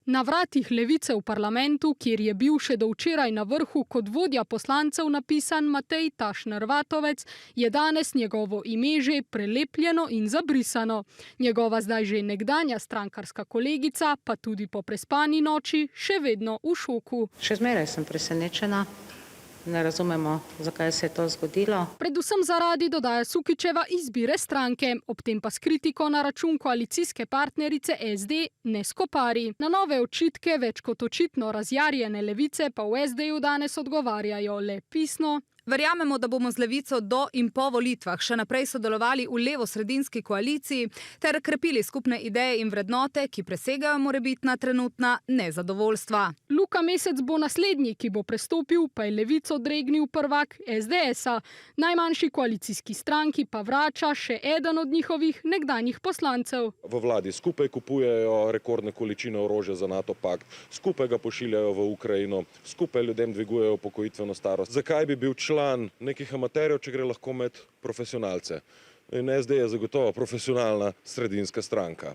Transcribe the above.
Na vratih levice v parlamentu, kjer je bil še do včeraj na vrhu kot vodja poslancev napisan Matej Tašner Vatovec, je danes njegovo ime že prelepljeno in zabrisano. Njegova zdaj že nekdanja strankarska kolegica, pa tudi po prespani noči, še vedno v šoku. Še zmeraj sem presenečena. Ne razumemo, zakaj se je to zgodilo. Predvsem zaradi, dodaja Sukičeva, izbire stranke, ob tem pa s kritiko na račun koalicijske partnerice SD ne skopari. Na nove očitke več kot očitno razjarjene levice pa v SD-ju danes odgovarjajo le pisno. Verjamemo, da bomo z levico do in po volitvah še naprej sodelovali v levo-sredinski koaliciji ter krepili skupne ideje in vrednote, ki presegajo morebitna trenutna nezadovoljstva. Luka Mesec bo naslednji, ki bo prestopil, pa je levico dregnil prvak SDS-a. Najmanjši koalicijski stranki pa vrača še eden od njihovih nekdanjih poslancev. V vladi skupaj kupujejo rekordne količine orožja za NATO pakt, skupaj ga pošiljajo v Ukrajino, skupaj ljudem dvigujejo upokojitveno starost. Zakaj bi bil član nekih amaterjev, če gre lahko med profesionalce? In SD je zagotovo profesionalna sredinska stranka.